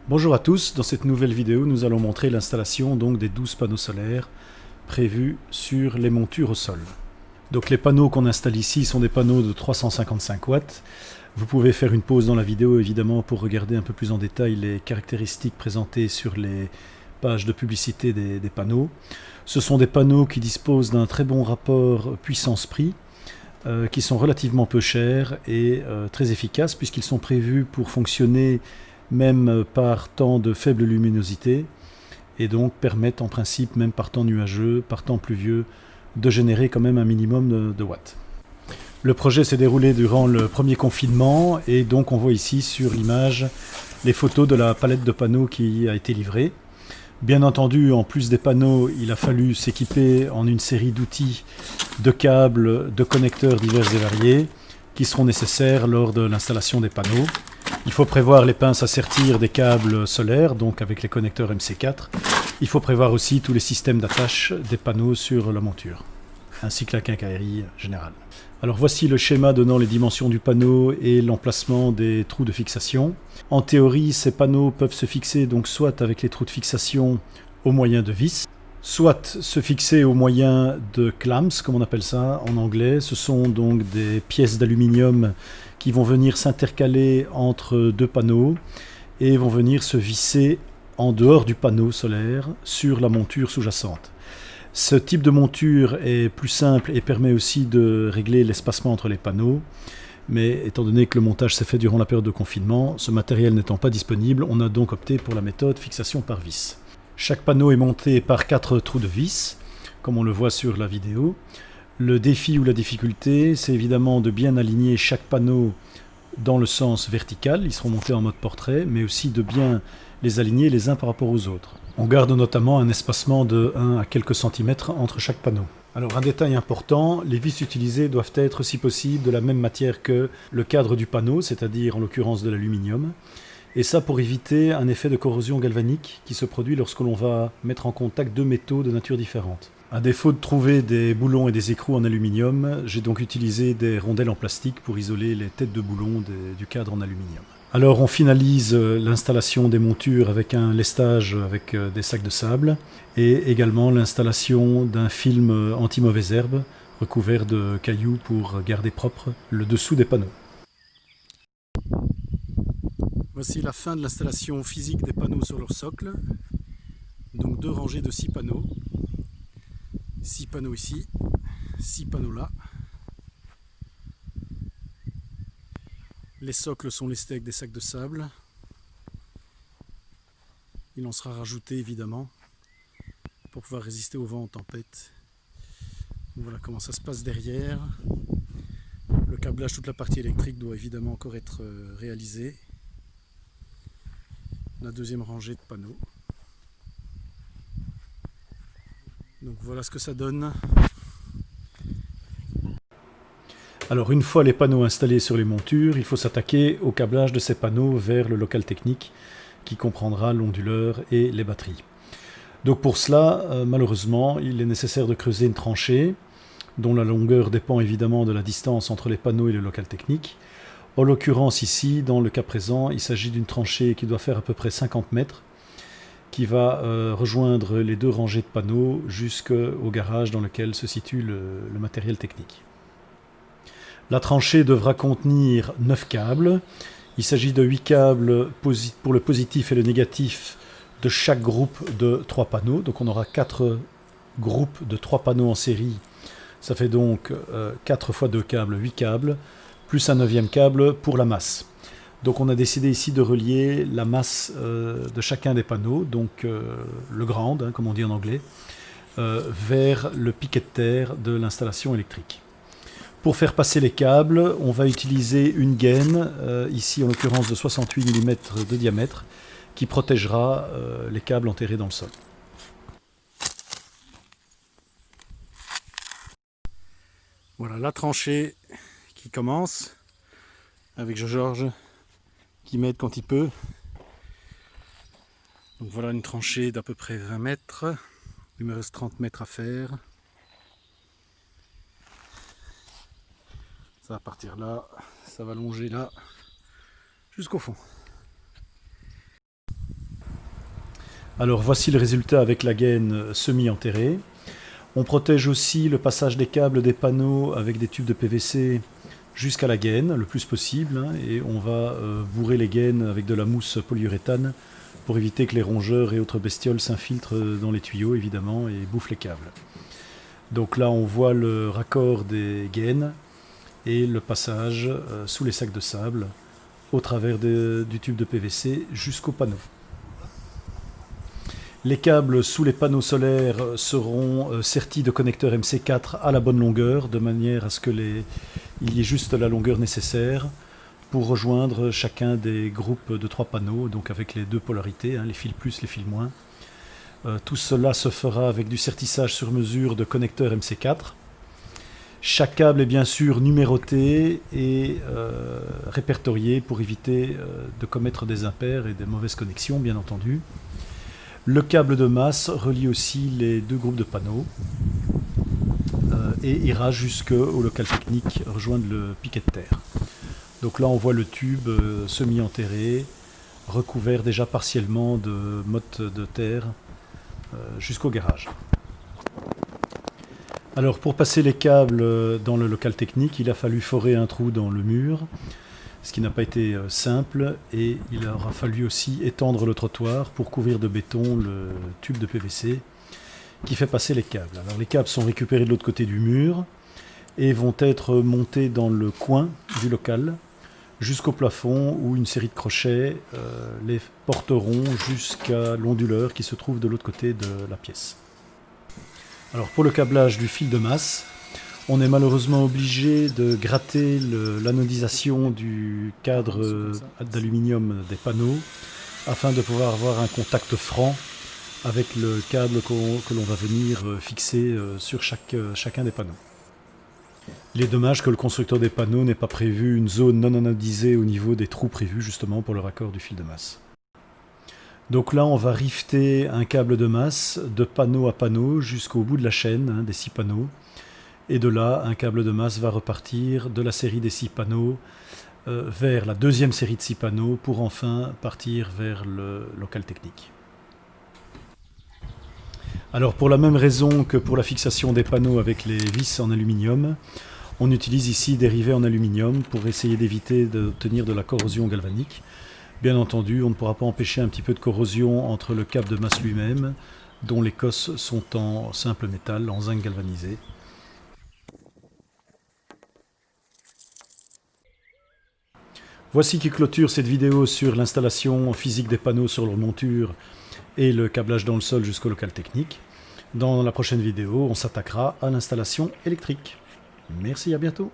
Bonjour à tous, dans cette nouvelle vidéo nous allons montrer l'installation donc des 12 panneaux solaires prévus sur les montures au sol. Donc les panneaux qu'on installe ici sont des panneaux de 355 watts. Vous pouvez faire une pause dans la vidéo évidemment pour regarder un peu plus en détail les caractéristiques présentées sur les pages de publicité des panneaux. Ce sont des panneaux qui disposent d'un très bon rapport puissance-prix, qui sont relativement peu chers et très efficaces puisqu'ils sont prévus pour fonctionner même par temps de faible luminosité, et donc permettent en principe, même par temps nuageux, par temps pluvieux, de générer quand même un minimum de watts. Le projet s'est déroulé durant le premier confinement, et donc on voit ici sur l'image les photos de la palette de panneaux qui a été livrée. Bien entendu, en plus des panneaux, il a fallu s'équiper en une série d'outils, de câbles, de connecteurs divers et variés, qui seront nécessaires lors de l'installation des panneaux. Il faut prévoir les pinces à sertir des câbles solaires, donc avec les connecteurs MC4. Il faut prévoir aussi tous les systèmes d'attache des panneaux sur la monture, ainsi que la quincaillerie générale. Alors voici le schéma donnant les dimensions du panneau et l'emplacement des trous de fixation. En théorie, ces panneaux peuvent se fixer donc soit avec les trous de fixation au moyen de vis, soit se fixer au moyen de clamps, comme on appelle ça en anglais. Ce sont donc des pièces d'aluminium qui vont venir s'intercaler entre deux panneaux et vont venir se visser en dehors du panneau solaire sur la monture sous-jacente. Ce type de monture est plus simple et permet aussi de régler l'espacement entre les panneaux, mais étant donné que le montage s'est fait durant la période de confinement, ce matériel n'étant pas disponible, on a donc opté pour la méthode fixation par vis. Chaque panneau est monté par 4 trous de vis, comme on le voit sur la vidéo. Le défi ou la difficulté, c'est évidemment de bien aligner chaque panneau dans le sens vertical, ils seront montés en mode portrait, mais aussi de bien les aligner les uns par rapport aux autres. On garde notamment un espacement de 1 à quelques centimètres entre chaque panneau. Alors un détail important, les vis utilisées doivent être si possible de la même matière que le cadre du panneau, c'est-à-dire en l'occurrence de l'aluminium. Et ça pour éviter un effet de corrosion galvanique qui se produit lorsque l'on va mettre en contact deux métaux de nature différente. À défaut de trouver des boulons et des écrous en aluminium, j'ai donc utilisé des rondelles en plastique pour isoler les têtes de boulons du cadre en aluminium. Alors on finalise l'installation des montures avec un lestage avec des sacs de sable et également l'installation d'un film anti-mauvaises herbes recouvert de cailloux pour garder propre le dessous des panneaux. Voici la fin de l'installation physique des panneaux sur leur socle. Donc 2 rangées de 6 panneaux. 6 panneaux ici, 6 panneaux là. Les socles sont lestés avec des sacs de sable. Il en sera rajouté évidemment pour pouvoir résister au vent en tempête. Donc voilà comment ça se passe derrière. Le câblage, toute la partie électrique doit évidemment encore être réalisé. La deuxième rangée de panneaux. Donc voilà ce que ça donne. Alors une fois les panneaux installés sur les montures, il faut s'attaquer au câblage de ces panneaux vers le local technique qui comprendra l'onduleur et les batteries. Donc pour cela, malheureusement, il est nécessaire de creuser une tranchée dont la longueur dépend évidemment de la distance entre les panneaux et le local technique. En l'occurrence ici, dans le cas présent, il s'agit d'une tranchée qui doit faire à peu près 50 mètres, qui va rejoindre les 2 rangées de panneaux jusqu'au garage dans lequel se situe le matériel technique. La tranchée devra contenir 9 câbles. Il s'agit de 8 câbles pour le positif et le négatif de chaque groupe de 3 panneaux. Donc on aura 4 groupes de 3 panneaux en série. Ça fait donc 4 fois 2 câbles, 8 câbles, plus un 9e câble pour la masse. Donc on a décidé ici de relier la masse de chacun des panneaux, donc le ground, comme on dit en anglais, vers le piquet de terre de l'installation électrique. Pour faire passer les câbles, on va utiliser une gaine, ici en l'occurrence de 68 mm de diamètre, qui protégera les câbles enterrés dans le sol. Voilà la tranchée qui commence, avec Georges qui m'aide quand il peut. Donc voilà une tranchée d'à peu près 20 mètres, il me reste 30 mètres à faire. Ça va partir là, ça va longer là, jusqu'au fond. Alors voici le résultat avec la gaine semi-enterrée. On protège aussi le passage des câbles des panneaux avec des tubes de PVC jusqu'à la gaine, le plus possible, hein, et on va bourrer les gaines avec de la mousse polyuréthane pour éviter que les rongeurs et autres bestioles s'infiltrent dans les tuyaux, évidemment, et bouffent les câbles. Donc là, on voit le raccord des gaines et le passage sous les sacs de sable au travers du tube de PVC jusqu'au panneau. Les câbles sous les panneaux solaires seront sertis de connecteurs MC4 à la bonne longueur, de manière à ce qu'il y ait juste la longueur nécessaire pour rejoindre chacun des groupes de 3 panneaux, donc avec les 2 polarités, hein, les fils plus, les fils moins. Tout cela se fera avec du sertissage sur mesure de connecteurs MC4. Chaque câble est bien sûr numéroté et répertorié pour éviter de commettre des impairs et des mauvaises connexions, bien entendu. Le câble de masse relie aussi les 2 groupes de panneaux et ira jusqu'au local technique rejoindre le piquet de terre. Donc là on voit le tube semi-enterré, recouvert déjà partiellement de mottes de terre jusqu'au garage. Alors pour passer les câbles dans le local technique, il a fallu forer un trou dans le mur, ce qui n'a pas été simple, et il aura fallu aussi étendre le trottoir pour couvrir de béton le tube de PVC qui fait passer les câbles. Alors les câbles sont récupérés de l'autre côté du mur et vont être montés dans le coin du local jusqu'au plafond où une série de crochets les porteront jusqu'à l'onduleur qui se trouve de l'autre côté de la pièce. Alors pour le câblage du fil de masse, on est malheureusement obligé de gratter l'anodisation du cadre d'aluminium des panneaux afin de pouvoir avoir un contact franc avec le câble que l'on va venir fixer sur chacun des panneaux. Il est dommage que le constructeur des panneaux n'ait pas prévu une zone non anodisée au niveau des trous prévus justement pour le raccord du fil de masse. Donc là on va rifter un câble de masse de panneau à panneau jusqu'au bout de la chaîne, hein, des 6 panneaux. Et de là, un câble de masse va repartir de la série des 6 panneaux vers la deuxième série de 6 panneaux pour enfin partir vers le local technique. Alors pour la même raison que pour la fixation des panneaux avec les vis en aluminium, on utilise ici des rivets en aluminium pour essayer d'éviter d'obtenir de la corrosion galvanique. Bien entendu, on ne pourra pas empêcher un petit peu de corrosion entre le câble de masse lui-même, dont les cosses sont en simple métal, en zinc galvanisé. Voici qui clôture cette vidéo sur l'installation physique des panneaux sur leur monture et le câblage dans le sol jusqu'au local technique. Dans la prochaine vidéo, on s'attaquera à l'installation électrique. Merci, à bientôt.